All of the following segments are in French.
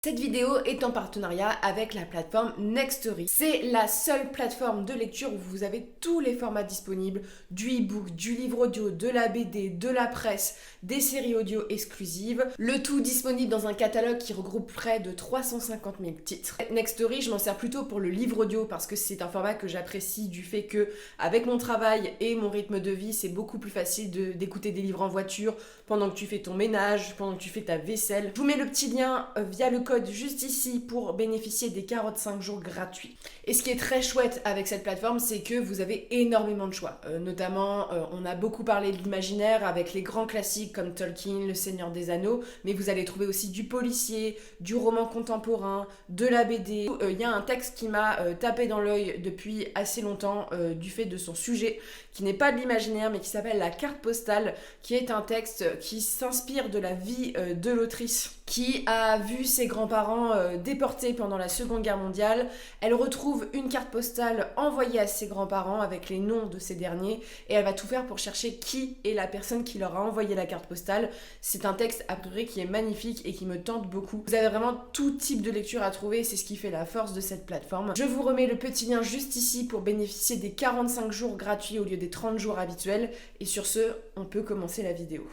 Cette vidéo est en partenariat avec la plateforme Nextory. C'est la seule plateforme de lecture où vous avez tous les formats disponibles, du e-book, du livre audio, de la BD, de la presse, des séries audio exclusives, le tout disponible dans un catalogue qui regroupe près de 350 000 titres. Nextory, je m'en sers plutôt pour le livre audio parce que c'est un format que j'apprécie du fait que, avec mon travail et mon rythme de vie, c'est beaucoup plus facile d'écouter des livres en voiture pendant que tu fais ton ménage, pendant que tu fais ta vaisselle. Je vous mets le petit lien via le code juste ici pour bénéficier des 45 jours gratuits. Et ce qui est très chouette avec cette plateforme, c'est que vous avez énormément de choix. Notamment, on a beaucoup parlé de l'imaginaire avec les grands classiques comme Tolkien, Le Seigneur des Anneaux, mais vous allez trouver aussi du policier, du roman contemporain, de la BD. Il y a un texte qui m'a tapé dans l'œil depuis assez longtemps du fait de son sujet, qui n'est pas de l'imaginaire, mais qui s'appelle La carte postale, qui est un texte qui s'inspire de la vie de l'autrice, qui a vu ses grands-parents déportés pendant la Seconde Guerre mondiale. Elle retrouve une carte postale envoyée à ses grands-parents avec les noms de ces derniers et elle va tout faire pour chercher qui est la personne qui leur a envoyé la carte postale. C'est un texte a priori qui est magnifique et qui me tente beaucoup. Vous avez vraiment tout type de lecture à trouver, c'est ce qui fait la force de cette plateforme. Je vous remets le petit lien juste ici pour bénéficier des 45 jours gratuits au lieu des 30 jours habituels. Et sur ce, on peut commencer la vidéo.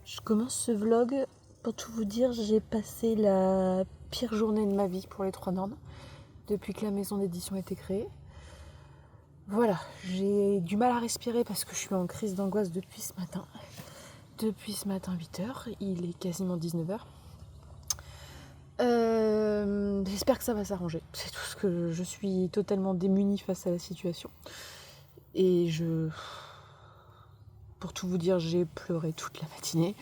Je commence ce vlog, pour tout vous dire, j'ai passé la pire journée de ma vie pour les 3 normes, depuis que la maison d'édition a été créée. Voilà, j'ai du mal à respirer parce que je suis en crise d'angoisse depuis ce matin. Depuis ce matin 8h, il est quasiment 19h. J'espère que ça va s'arranger, c'est tout ce que je suis totalement démunie face à la situation. Et pour tout vous dire, j'ai pleuré toute la matinée.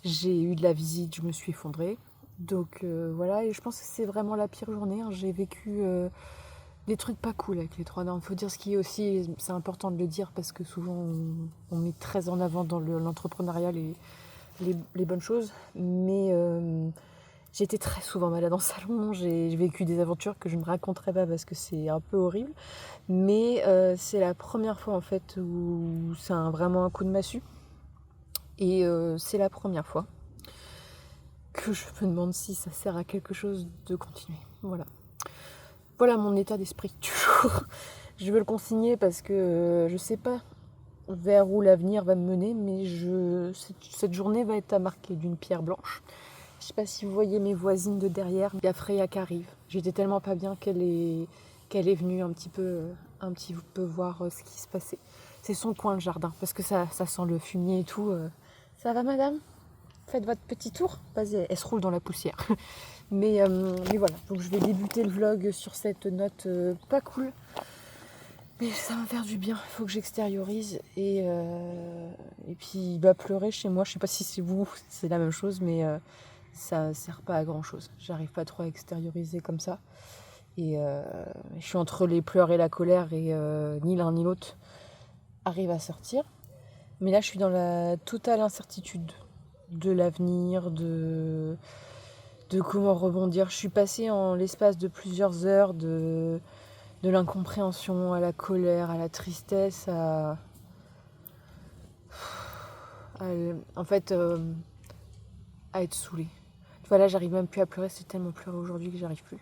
J'ai eu de la visite, je me suis effondrée. Donc voilà, et je pense que c'est vraiment la pire journée. J'ai vécu des trucs pas cool avec les 3 normes. Il faut dire ce qui est aussi, c'est important de le dire parce que souvent on met très en avant dans l'entrepreneuriat les bonnes choses. Mais j'ai été très souvent malade en salon. J'ai vécu des aventures que je ne raconterai pas parce que c'est un peu horrible. Mais c'est la première fois en fait où c'est vraiment un coup de massue. Et c'est la première fois que je me demande si ça sert à quelque chose de continuer. Voilà mon état d'esprit du jour. Je veux le consigner parce que je sais pas vers où l'avenir va me mener, mais cette journée va être à marquer d'une pierre blanche. Je sais pas si vous voyez mes voisines de derrière, il y a Freya qui arrive. J'étais tellement pas bien qu'elle est venue un petit peu voir ce qui se passait. C'est son coin le jardin, parce que ça sent le fumier et tout. Ça va madame ? Faites votre petit tour. Vas-y, elle se roule dans la poussière. Mais voilà, donc je vais débuter le vlog sur cette note pas cool. Mais ça va me faire du bien, il faut que j'extériorise. Et puis pleurer chez moi, je sais pas si c'est vous, c'est la même chose, mais ça sert pas à grand chose. J'arrive pas trop à extérioriser comme ça. Et je suis entre les pleurs et la colère et ni l'un ni l'autre arrive à sortir. Mais là, je suis dans la totale incertitude de l'avenir, de comment rebondir. Je suis passée en l'espace de plusieurs heures de l'incompréhension à la colère, à la tristesse, en fait, à être saoulée. Voilà, j'arrive même plus à pleurer, c'est tellement pleurer aujourd'hui que j'arrive plus.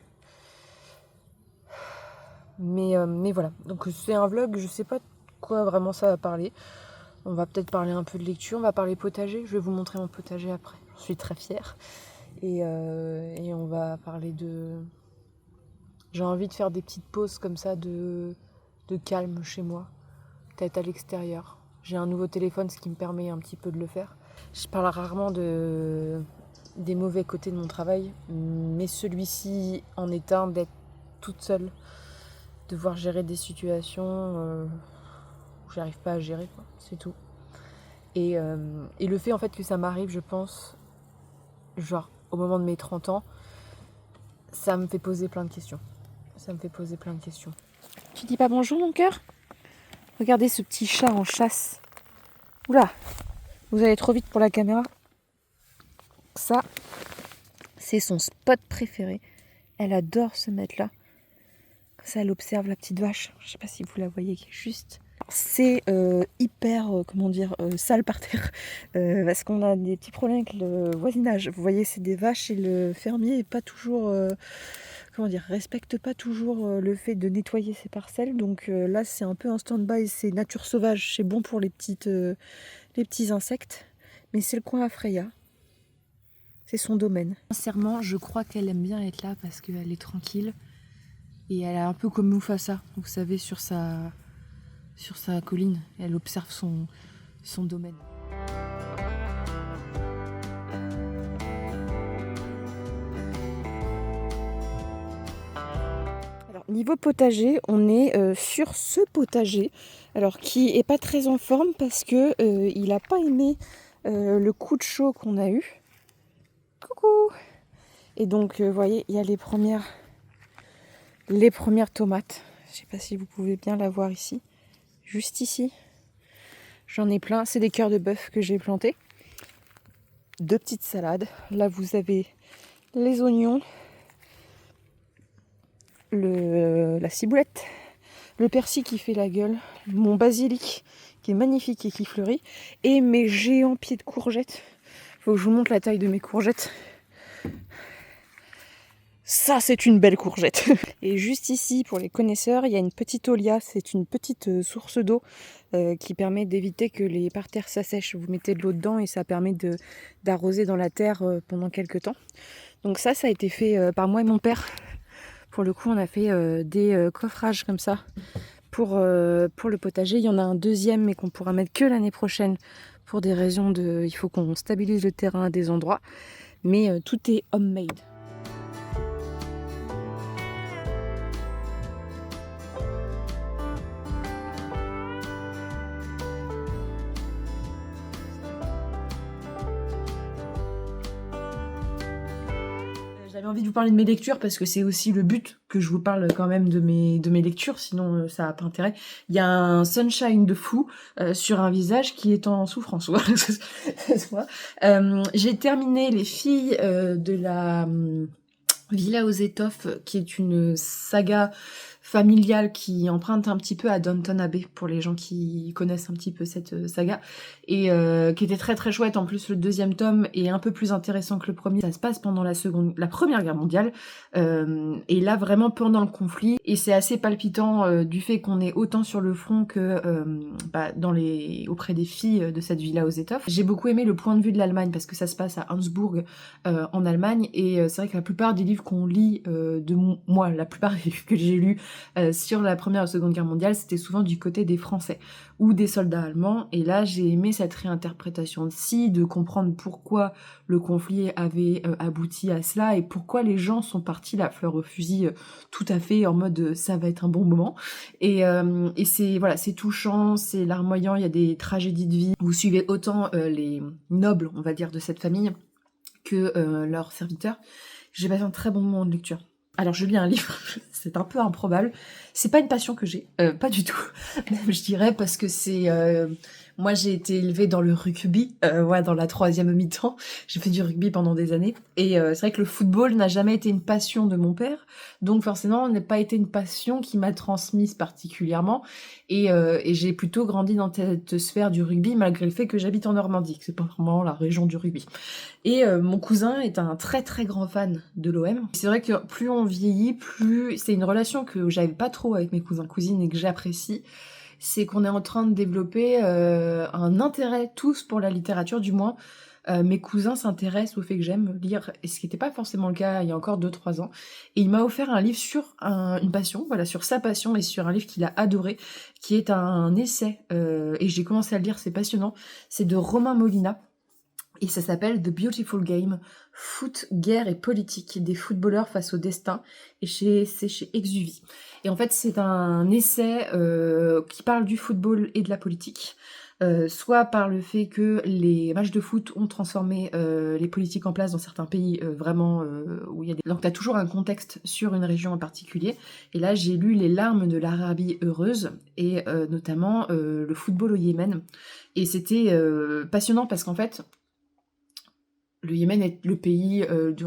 Mais voilà, donc c'est un vlog, je sais pas de quoi vraiment ça va parler. On va peut-être parler un peu de lecture, on va parler potager. Je vais vous montrer mon potager après. Je suis très fière. Et on va parler de... J'ai envie de faire des petites pauses comme ça de calme chez moi. Peut-être à l'extérieur. J'ai un nouveau téléphone, ce qui me permet un petit peu de le faire. Je parle rarement des mauvais côtés de mon travail. Mais celui-ci en est un, d'être toute seule. Devoir gérer des situations... j'arrive pas à gérer, quoi. C'est tout. Et le fait en fait que ça m'arrive, je pense, genre au moment de mes 30 ans, ça me fait poser plein de questions. Tu dis pas bonjour mon cœur ? Regardez ce petit chat en chasse. Oula, vous allez trop vite pour la caméra. Ça, c'est son spot préféré. Elle adore se mettre là. Comme ça, elle observe la petite vache. Je sais pas si vous la voyez qui est juste. C'est hyper, sale par terre. Parce qu'on a des petits problèmes avec le voisinage. Vous voyez, c'est des vaches et le fermier est pas toujours... respecte pas toujours le fait de nettoyer ses parcelles. Donc là, c'est un peu un stand-by. C'est nature sauvage. C'est bon pour les petits insectes. Mais c'est le coin à Freya. C'est son domaine. Sincèrement, je crois qu'elle aime bien être là parce qu'elle est tranquille. Et elle est un peu comme Mufasa, vous savez, sur sa colline. Elle observe son domaine. Alors, niveau potager, on est sur ce potager, alors qui est pas très en forme parce que il n'a pas aimé le coup de chaud qu'on a eu. Coucou! Et donc, vous voyez, il y a les premières tomates. Je sais pas si vous pouvez bien la voir ici. Juste ici. J'en ai plein. C'est des cœurs de bœuf que j'ai plantés. 2 petites salades. Là, vous avez les oignons, la ciboulette, le persil qui fait la gueule, mon basilic qui est magnifique et qui fleurit, et mes géants pieds de courgettes. Faut que je vous montre la taille de mes courgettes. Ça, c'est une belle courgette. Et juste ici, pour les connaisseurs, il y a une petite olia. C'est une petite source d'eau qui permet d'éviter que les parterres s'assèchent. Vous mettez de l'eau dedans et ça permet d'arroser dans la terre pendant quelques temps. Donc ça a été fait par moi et mon père. Pour le coup, on a fait des coffrages comme ça pour le potager. Il y en a un deuxième, mais qu'on pourra mettre que l'année prochaine pour des raisons il faut qu'on stabilise le terrain à des endroits. Mais tout est homemade. J'avais envie de vous parler de mes lectures parce que c'est aussi le but que je vous parle quand même de mes lectures, sinon ça n'a pas intérêt. Il y a un sunshine de fou sur un visage qui est en souffrance. J'ai terminé Les filles de la Villa aux étoffes, qui est une saga familiale qui emprunte un petit peu à Downton Abbey pour les gens qui connaissent un petit peu cette saga, et qui était très très chouette. En plus, le deuxième tome est un peu plus intéressant que le premier. Ça se passe pendant la Première Guerre mondiale, et là vraiment pendant le conflit, et c'est assez palpitant du fait qu'on est autant sur le front que auprès des filles de cette villa aux étoffes. J'ai beaucoup aimé le point de vue de l'Allemagne parce que ça se passe à Augsbourg en Allemagne, et c'est vrai que la plupart des livres qu'on lit moi, la plupart des livres que j'ai lus sur la Première et Seconde Guerre mondiale, c'était souvent du côté des Français ou des soldats allemands, et là j'ai aimé cette réinterprétation-ci, de comprendre pourquoi le conflit avait abouti à cela et pourquoi les gens sont partis la fleur au fusil tout à fait en mode ça va être un bon moment, et c'est touchant, c'est larmoyant, il y a des tragédies de vie. Vous suivez autant les nobles, on va dire, de cette famille que leurs serviteurs. J'ai passé un très bon moment de lecture. Alors je lis un livre, c'est un peu improbable, c'est pas une passion que j'ai, pas du tout, même je dirais, parce que c'est... moi j'ai été élevée dans le rugby, dans la 3e mi-temps, j'ai fait du rugby pendant des années, et c'est vrai que le football n'a jamais été une passion de mon père, donc forcément n'a pas été une passion qui m'a transmise particulièrement, et j'ai plutôt grandi dans cette sphère du rugby, malgré le fait que j'habite en Normandie, que c'est pas vraiment la région du rugby. Et mon cousin est un très très grand fan de l'OM. C'est vrai que plus on vieillit, plus c'est une relation que j'avais pas trop avec mes cousins cousines et que j'apprécie. C'est qu'on est en train de développer un intérêt tous pour la littérature, du moins. Mes cousins s'intéressent au fait que j'aime lire, et ce qui n'était pas forcément le cas il y a encore 2-3 ans. Et il m'a offert un livre sur une passion, sur sa passion, et sur un livre qu'il a adoré, qui est un essai, et j'ai commencé à le lire, c'est passionnant. C'est de Romain Molina. Et ça s'appelle The Beautiful Game, foot, guerre et politique, des footballeurs face au destin, et c'est chez Exuvie. Et en fait, c'est un essai qui parle du football et de la politique, soit par le fait que les matchs de foot ont transformé les politiques en place dans certains pays où il y a des... Donc t'as toujours un contexte sur une région en particulier, et là j'ai lu Les larmes de l'Arabie heureuse, et notamment le football au Yémen, et c'était passionnant parce qu'en fait, le Yémen est le pays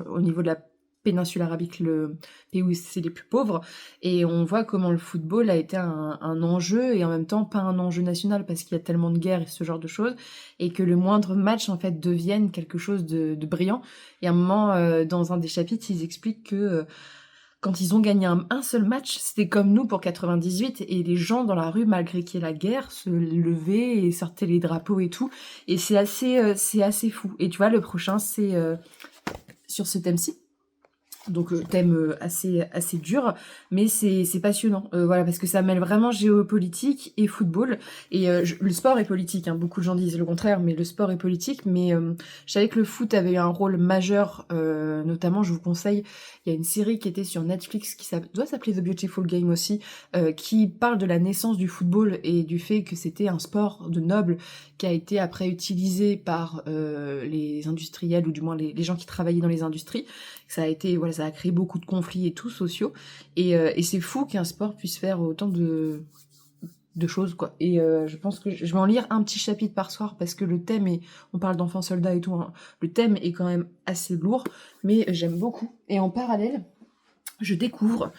au niveau de la péninsule arabique, le pays où c'est les plus pauvres, et on voit comment le football a été un enjeu, et en même temps pas un enjeu national, parce qu'il y a tellement de guerres et ce genre de choses, et que le moindre match, en fait, devienne quelque chose de brillant. Et à un moment, dans un des chapitres, ils expliquent que quand ils ont gagné un seul match, c'était comme nous pour 98, et les gens dans la rue, malgré qu'il y ait la guerre, se levaient et sortaient les drapeaux et tout, et c'est assez fou. Et tu vois, le prochain, c'est sur ce thème-ci. Donc thème assez dur, mais c'est passionnant, voilà, parce que ça mêle vraiment géopolitique et football, et le sport est politique, hein, beaucoup de gens disent le contraire, mais le sport est politique, mais je savais que le foot avait eu un rôle majeur, notamment je vous conseille, il y a une série qui était sur Netflix qui doit s'appeler The Beautiful Game aussi, qui parle de la naissance du football et du fait que c'était un sport de nobles qui a été après utilisé par les industriels, ou du moins les gens qui travaillaient dans les industries. Ça a été, voilà, ça a créé beaucoup de conflits et tout, sociaux, et c'est fou qu'un sport puisse faire autant de choses, quoi. Et je pense que je vais en lire un petit chapitre par soir, parce que le thème on parle d'enfants soldats et tout, hein, le thème est quand même assez lourd, mais j'aime beaucoup. Et en parallèle, je découvre,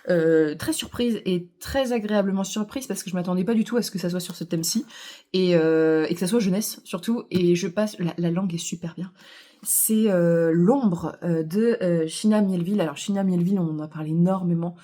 très surprise et très agréablement surprise, parce que je m'attendais pas du tout à ce que ça soit sur ce thème-ci, et que ça soit jeunesse surtout, et je passe, la langue est super bien. C'est L'ombre de China Miéville. Alors China Miéville, on en a parlé énormément,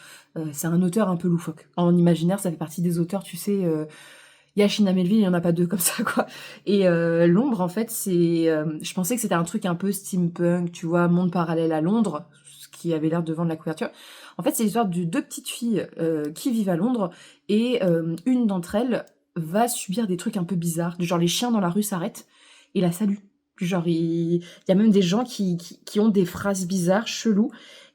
c'est un auteur un peu loufoque. En imaginaire, ça fait partie des auteurs, tu sais, il y a China Miéville, il y en a pas deux comme ça, quoi. Et L'ombre, en fait, c'est... je pensais que c'était un truc un peu steampunk, tu vois, monde parallèle à Londres, ce qui avait l'air de vendre la couverture. En fait, c'est l'histoire de deux petites filles qui vivent à Londres, et une d'entre elles va subir des trucs un peu bizarres, du genre les chiens dans la rue s'arrêtent et la saluent. Genre, il y a même des gens qui ont des phrases bizarres, cheloues,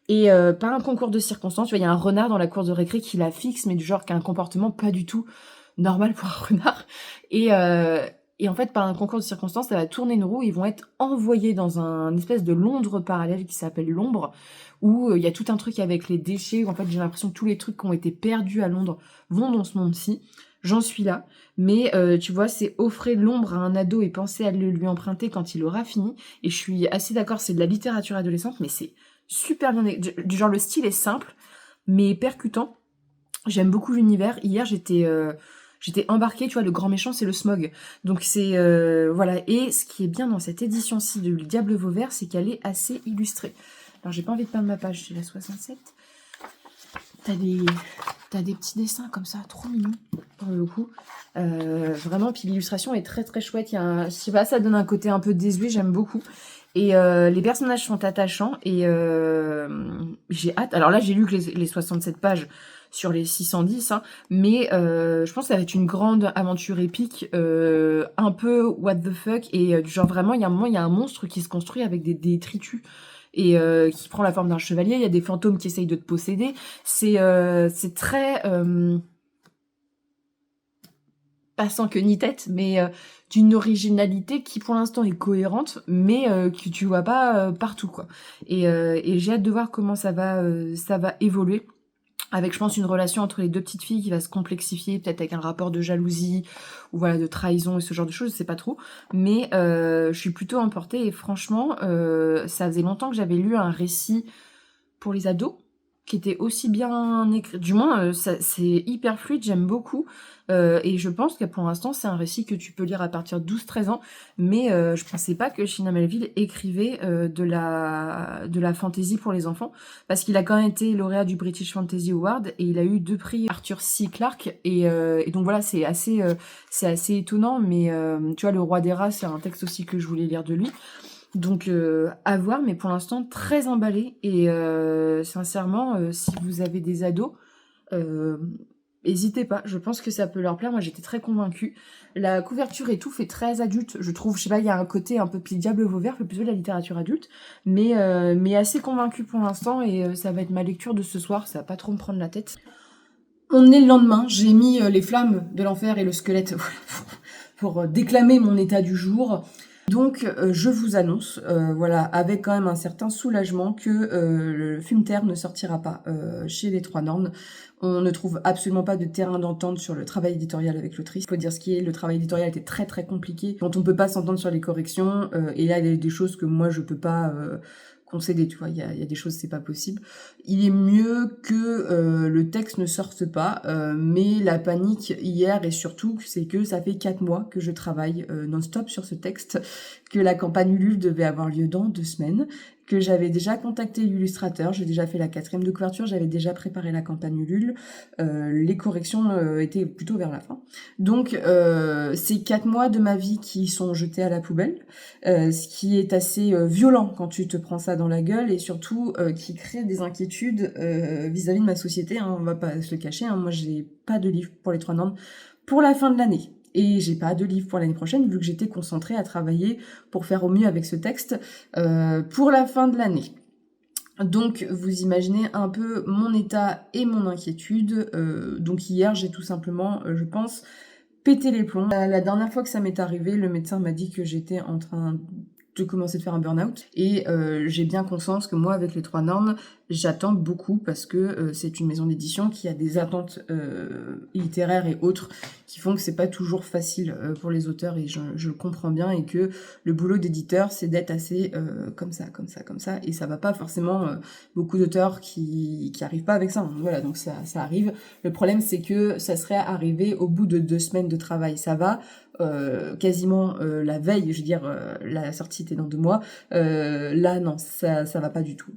et pas un concours de circonstances. Tu vois, il y a un renard dans la cour de récré qui la fixe, mais du genre qui a un comportement pas du tout normal pour un renard. Et en fait, par un concours de circonstances, ça va tourner une roue, ils vont être envoyés dans un espèce de Londres parallèle qui s'appelle l'ombre, où il y a tout un truc avec les déchets, où en fait j'ai l'impression que tous les trucs qui ont été perdus à Londres vont dans ce monde-ci. J'en suis là, mais tu vois, c'est offrir l'ombre à un ado et penser à le lui emprunter quand il aura fini, et je suis assez d'accord, c'est de la littérature adolescente, mais c'est super bien, du genre le style est simple, mais percutant. J'aime beaucoup l'univers. Hier, j'étais embarquée, tu vois, le grand méchant, c'est le smog. Donc c'est... voilà. Et ce qui est bien dans cette édition-ci de Le Diable Vauvert, c'est qu'elle est assez illustrée. Alors, j'ai pas envie de perdre ma page, j'ai la 67. T'as des petits dessins comme ça, trop mignons, pour le coup. Vraiment, puis l'illustration est très très chouette. Je sais pas, ça donne un côté un peu désuet, j'aime beaucoup. Et les personnages sont attachants, et j'ai hâte. Alors là, j'ai lu que les 67 pages sur les 610, hein, mais je pense que ça va être une grande aventure épique, un peu what the fuck, et du genre vraiment, il y a un moment, il y a un monstre qui se construit avec des détritus, et qui prend la forme d'un chevalier, il y a des fantômes qui essayent de te posséder, c'est très... pas sans queue ni tête, mais d'une originalité qui pour l'instant est cohérente, mais que tu vois pas partout, quoi. Et j'ai hâte de voir comment ça va évoluer, avec, je pense, une relation entre les deux petites filles qui va se complexifier, peut-être avec un rapport de jalousie, ou voilà, de trahison et ce genre de choses, je sais pas trop. Mais je suis plutôt emportée, et franchement, ça faisait longtemps que j'avais lu un récit pour les ados, qui était aussi bien écrit, du moins c'est hyper fluide, j'aime beaucoup, et je pense que pour l'instant c'est un récit que tu peux lire à partir de 12-13 ans, mais je pensais pas que China Miéville écrivait de la fantasy pour les enfants, parce qu'il a quand même été lauréat du British Fantasy Award, et il a eu 2 prix Arthur C. Clarke, et donc voilà, c'est assez étonnant, mais tu vois, Le Roi des Rats, c'est un texte aussi que je voulais lire de lui. Donc à voir, mais pour l'instant très emballée, et sincèrement, si vous avez des ados, n'hésitez pas, je pense que ça peut leur plaire. Moi j'étais très convaincue, la couverture et tout fait très adulte, je trouve, je sais pas, il y a un côté un peu Diable Vauvert, le plus de la littérature adulte, mais assez convaincue pour l'instant, et ça va être ma lecture de ce soir, ça va pas trop me prendre la tête. On est le lendemain, j'ai mis Les Flammes de l'Enfer et le Squelette pour déclamer mon état du jour. Donc je vous annonce, voilà, avec quand même un certain soulagement que le Fumeterre ne sortira pas chez les Trois Nornes. On ne trouve absolument pas de terrain d'entente sur le travail éditorial avec l'autrice. Il faut dire ce qui est, le travail éditorial était très très compliqué, dont on peut pas s'entendre sur les corrections, et là il y a des choses que moi je peux pas concéder, tu vois, il y a des choses c'est pas possible. Il est mieux que le texte ne sorte pas, mais la panique hier et surtout c'est que ça fait 4 mois que je travaille non-stop sur ce texte, que la campagne Ulule devait avoir lieu dans 2 semaines, que j'avais déjà contacté l'illustrateur, j'ai déjà fait la 4e de couverture, j'avais déjà préparé la campagne Ulule, les corrections étaient plutôt vers la fin. Donc c'est 4 mois de ma vie qui sont jetés à la poubelle, ce qui est assez violent quand tu te prends ça dans la gueule et surtout qui crée des inquiétudes vis-à-vis de ma société, hein, on va pas se le cacher, hein, moi j'ai pas de livre pour les Trois Nornes pour la fin de l'année. Et j'ai pas de livre pour l'année prochaine vu que j'étais concentrée à travailler pour faire au mieux avec ce texte pour la fin de l'année. Donc vous imaginez un peu mon état et mon inquiétude. Donc hier j'ai tout simplement, je pense, pété les plombs. La dernière fois que ça m'est arrivé, le médecin m'a dit que j'étais en train de commencer de faire un burn-out et j'ai bien conscience que moi avec les Trois Nornes j'attends beaucoup parce que c'est une maison d'édition qui a des attentes littéraires et autres qui font que c'est pas toujours facile pour les auteurs et je le comprends bien et que le boulot d'éditeur c'est d'être assez comme ça et ça va pas forcément beaucoup d'auteurs qui arrivent pas avec ça, hein. Voilà, donc ça arrive. Le problème c'est que ça serait arrivé au bout de 2 semaines de travail, ça va quasiment la veille, je veux dire la sortie était dans 2 mois, là non, ça va pas du tout.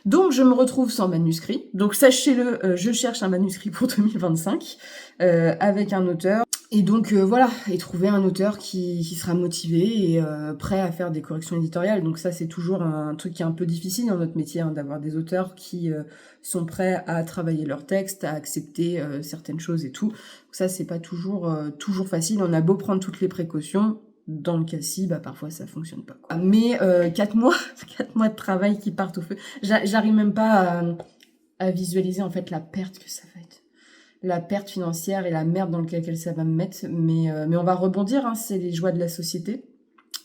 Donc je me retrouve sans manuscrit. Donc sachez-le, je cherche un manuscrit pour 2025 avec un auteur. Et donc voilà, et trouver un auteur qui sera motivé et prêt à faire des corrections éditoriales. Donc ça c'est toujours un truc qui est un peu difficile dans notre métier, hein, d'avoir des auteurs qui sont prêts à travailler leur texte, à accepter certaines choses et tout. Donc ça c'est pas toujours facile. On a beau prendre toutes les précautions. Dans le cas-ci, bah parfois ça fonctionne pas, quoi. Mais 4 mois, 4 mois de travail qui partent au feu. J'arrive même pas à visualiser en fait la perte que ça va être. La perte financière et la merde dans laquelle ça va me mettre. Mais on va rebondir, hein, c'est les joies de la société.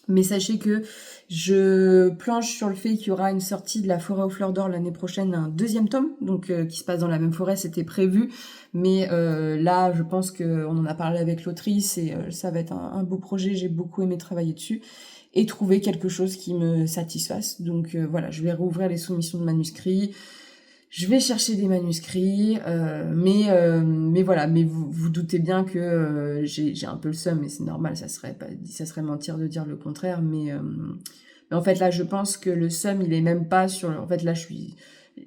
Mais sachez que je planche sur le fait qu'il y aura une sortie de La Forêt aux Fleurs d'Or l'année prochaine, un 2e tome, donc qui se passe dans la même forêt, c'était prévu. Mais là, je pense qu'on en a parlé avec l'autrice et ça va être un beau projet, j'ai beaucoup aimé travailler dessus et trouver quelque chose qui me satisfasse. Donc voilà, je vais rouvrir les soumissions de manuscrits. Je vais chercher des manuscrits, mais voilà, mais vous doutez bien que j'ai un peu le seum, mais c'est normal, ça serait mentir de dire le contraire, mais en fait là, je pense que le seum, il est même pas sur, en fait là,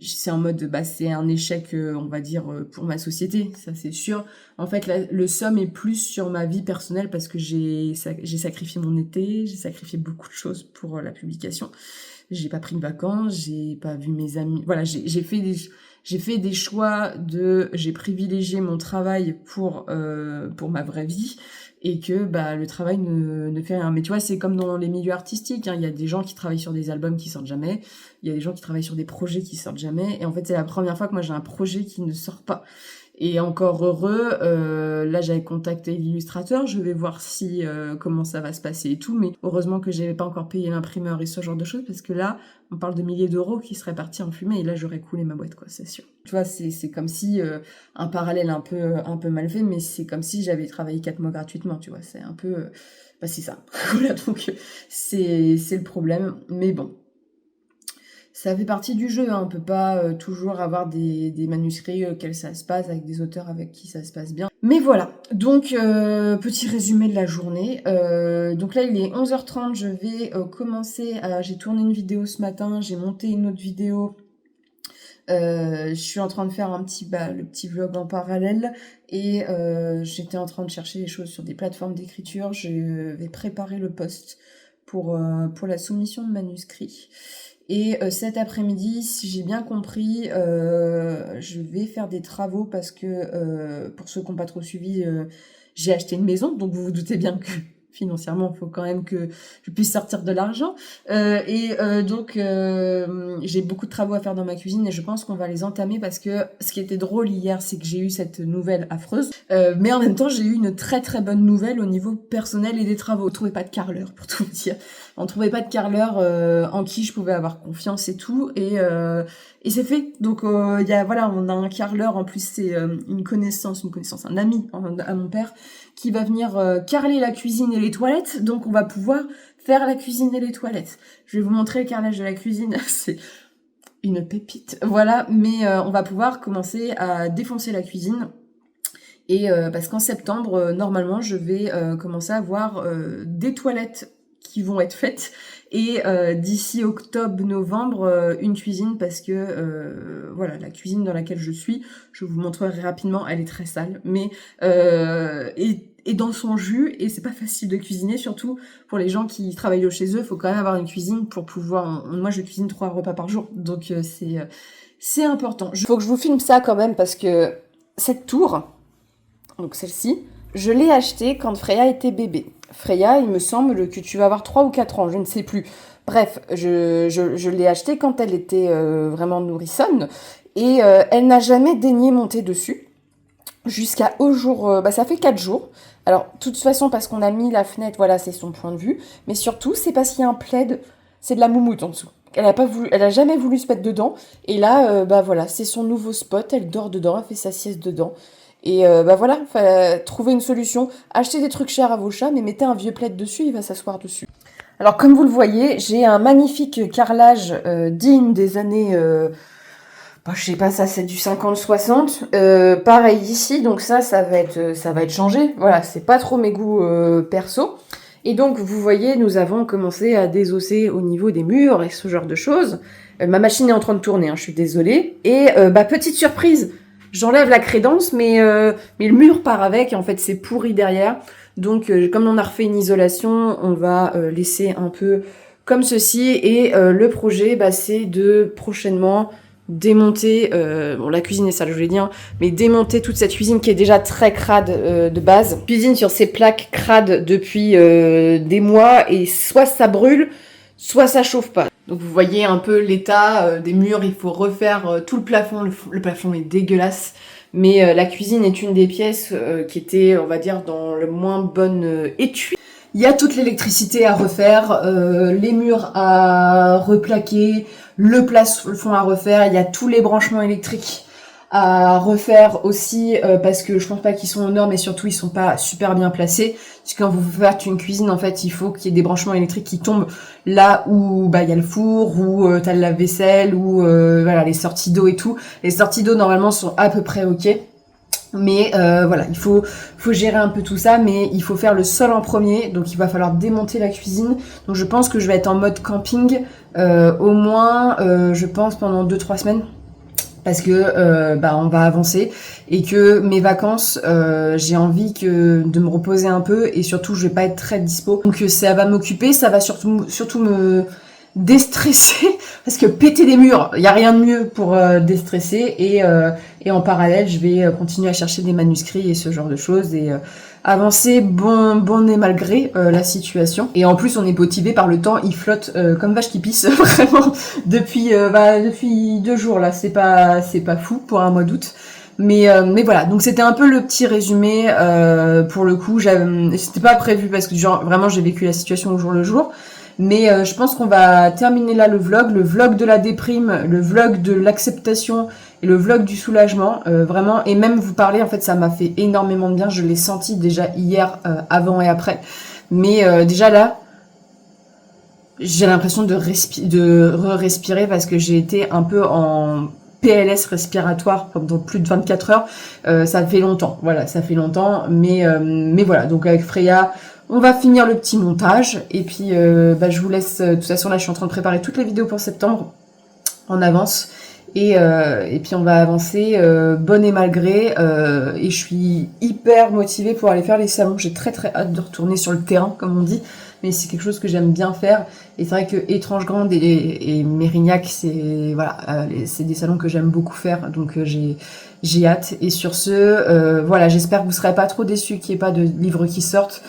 c'est en mode, bah c'est un échec, on va dire, pour ma société, ça c'est sûr. En fait, là, le seum est plus sur ma vie personnelle parce que j'ai sacrifié mon été, j'ai sacrifié beaucoup de choses pour la publication. J'ai pas pris de vacances, j'ai pas vu mes amis. Voilà, j'ai fait des choix j'ai privilégié mon travail pour ma vraie vie et que bah le travail ne fait rien. Mais tu vois, c'est comme dans les milieux artistiques, hein. Il y a des gens qui travaillent sur des albums qui sortent jamais, il y a des gens qui travaillent sur des projets qui sortent jamais et en fait, c'est la première fois que moi j'ai un projet qui ne sort pas. Et encore heureux, là j'avais contacté l'illustrateur, je vais voir si comment ça va se passer et tout, mais heureusement que j'avais pas encore payé l'imprimeur et ce genre de choses, parce que là, on parle de milliers d'euros qui seraient partis en fumée, et là j'aurais coulé ma boîte, quoi, c'est sûr. Tu vois, c'est comme si, un parallèle un peu mal fait, mais c'est comme si j'avais travaillé 4 mois gratuitement, tu vois, c'est un peu... bah c'est ça, voilà, donc c'est le problème, mais bon. Ça fait partie du jeu, hein. On peut pas toujours avoir des manuscrits auxquels ça se passe, avec des auteurs avec qui ça se passe bien. Mais voilà, donc petit résumé de la journée. Donc là il est 11h30, je vais commencer j'ai tourné une vidéo ce matin, j'ai monté une autre vidéo. Je suis en train de faire le petit vlog en parallèle et j'étais en train de chercher des choses sur des plateformes d'écriture. Je vais préparer le post pour la soumission de manuscrits. Et cet après-midi, si j'ai bien compris, je vais faire des travaux parce que, pour ceux qui n'ont pas trop suivi, j'ai acheté une maison. Donc vous vous doutez bien que financièrement, il faut quand même que je puisse sortir de l'argent. Donc, j'ai beaucoup de travaux à faire dans ma cuisine et je pense qu'on va les entamer parce que ce qui était drôle hier, c'est que j'ai eu cette nouvelle affreuse. Mais en même temps, j'ai eu une très très bonne nouvelle au niveau personnel et des travaux. On trouvait pas de carreleur, pour tout vous dire. On trouvait pas de carreleur en qui je pouvais avoir confiance et tout. Et c'est fait. Donc, on a un carreleur. En plus, c'est une connaissance, un ami à mon père qui va venir carreler la cuisine et les toilettes. Donc, on va pouvoir faire la cuisine et les toilettes. Je vais vous montrer le carrelage de la cuisine. C'est une pépite. Voilà. Mais on va pouvoir commencer à défoncer la cuisine. Et parce qu'en septembre, normalement, je vais commencer à avoir des toilettes qui vont être faites et d'ici octobre-novembre une cuisine parce que la cuisine dans laquelle je suis, je vous montrerai rapidement, elle est très sale, mais et dans son jus et c'est pas facile de cuisiner, surtout pour les gens qui travaillent chez eux, il faut quand même avoir une cuisine pour pouvoir. Moi, je cuisine 3 repas par jour, donc c'est important. Faut que je vous filme ça quand même parce que cette tour, donc celle-ci, je l'ai achetée quand Freya était bébé. Freya, il me semble que tu vas avoir 3 ou 4 ans, je ne sais plus. Bref, je l'ai achetée quand elle était vraiment nourrissonne et elle n'a jamais daigné monter dessus jusqu'à au jour... ça fait 4 jours. Alors, de toute façon, parce qu'on a mis la fenêtre, voilà, c'est son point de vue. Mais surtout, c'est parce qu'il y a un plaid, c'est de la moumoute en dessous. Elle a jamais voulu se mettre dedans. Et là, c'est son nouveau spot, elle dort dedans, elle fait sa sieste dedans. Et fallait trouver une solution. Achetez des trucs chers à vos chats, mais mettez un vieux plaid dessus, il va s'asseoir dessus. Alors comme vous le voyez, j'ai un magnifique carrelage digne des années... je sais pas, ça c'est du 50-60. Pareil ici, donc ça va être changé. Voilà, c'est pas trop mes goûts perso. Et donc vous voyez, nous avons commencé à désosser au niveau des murs et ce genre de choses. Ma machine est en train de tourner, je suis désolée. Et petite surprise, j'enlève la crédence, mais le mur part avec, et en fait c'est pourri derrière. Donc comme on a refait une isolation, on va laisser un peu comme ceci. Et le projet, c'est de prochainement démonter, la cuisine est sale, je voulais dire, mais démonter toute cette cuisine qui est déjà très crade de base. Cuisine sur ces plaques crades depuis des mois, et soit ça brûle, soit ça chauffe pas. Donc vous voyez un peu l'état des murs, il faut refaire tout le plafond, le plafond est dégueulasse, mais la cuisine est une des pièces qui était, on va dire, dans le moins bonne étui. Il y a toute l'électricité à refaire, les murs à replaquer, le plafond à refaire, il y a tous les branchements électriques à refaire aussi, parce que je pense pas qu'ils sont aux normes et surtout ils sont pas super bien placés. Parce que quand vous faites une cuisine, en fait, il faut qu'il y ait des branchements électriques qui tombent là où il y a le four, où t'as le lave-vaisselle, où les sorties d'eau et tout. Les sorties d'eau normalement sont à peu près ok. Mais il faut gérer un peu tout ça, mais il faut faire le sol en premier, donc il va falloir démonter la cuisine. Donc je pense que je vais être en mode camping au moins, je pense, pendant 2-3 semaines. Parce que on va avancer et que mes vacances, j'ai envie de me reposer un peu et surtout je vais pas être très dispo. Donc ça va m'occuper, ça va surtout me déstresser parce que péter des murs, il y a rien de mieux pour déstresser et en parallèle, je vais continuer à chercher des manuscrits et ce genre de choses et avancer bon et malgré la situation. Et en plus, on est motivé par le temps, il flotte comme vache qui pisse vraiment depuis 2 jours là, c'est pas fou pour un mois d'août. Mais voilà, donc c'était un peu le petit résumé pour le coup, c'était pas prévu parce que vraiment j'ai vécu la situation au jour le jour. Mais je pense qu'on va terminer là le vlog de la déprime, le vlog de l'acceptation et le vlog du soulagement, vraiment. Et même vous parler, en fait, ça m'a fait énormément de bien. Je l'ai senti déjà hier, avant et après. Mais déjà là, j'ai l'impression de respirer parce que j'ai été un peu en PLS respiratoire pendant plus de 24 heures. Ça fait longtemps, voilà, ça fait longtemps. Mais voilà, donc avec Freya... On va finir le petit montage et puis je vous laisse. De toute façon là je suis en train de préparer toutes les vidéos pour septembre en avance et puis on va avancer bon et malgré et je suis hyper motivée pour aller faire les salons. J'ai très très hâte de retourner sur le terrain comme on dit mais c'est quelque chose que j'aime bien faire. Et c'est vrai que Étrange Grande et Mérignac, c'est des salons que j'aime beaucoup faire, donc j'ai hâte. Et sur ce, voilà, j'espère que vous ne serez pas trop déçus qu'il n'y ait pas de livres qui sortent.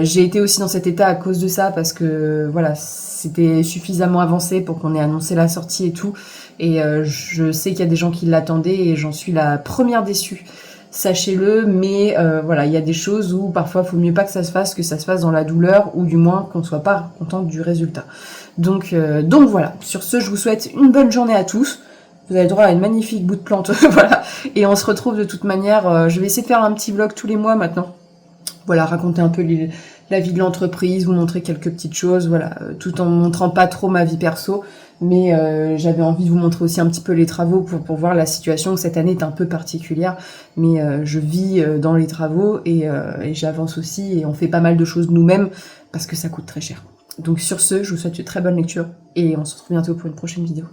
J'ai été aussi dans cet état à cause de ça, parce que voilà, c'était suffisamment avancé pour qu'on ait annoncé la sortie et tout. Et je sais qu'il y a des gens qui l'attendaient et j'en suis la première déçue. Sachez-le, mais voilà, il y a des choses où parfois il faut mieux pas que ça se fasse dans la douleur, ou du moins qu'on ne soit pas contente du résultat. Donc voilà, sur ce, je vous souhaite une bonne journée à tous. Vous avez le droit à une magnifique bout de plante, voilà. Et on se retrouve de toute manière, je vais essayer de faire un petit vlog tous les mois maintenant. Voilà, raconter un peu la vie de l'entreprise, vous montrer quelques petites choses, voilà, tout en montrant pas trop ma vie perso. Mais j'avais envie de vous montrer aussi un petit peu les travaux pour voir la situation. Cette année est un peu particulière, mais je vis dans les travaux et j'avance aussi et on fait pas mal de choses nous-mêmes parce que ça coûte très cher. Donc sur ce, je vous souhaite une très bonne lecture et on se retrouve bientôt pour une prochaine vidéo.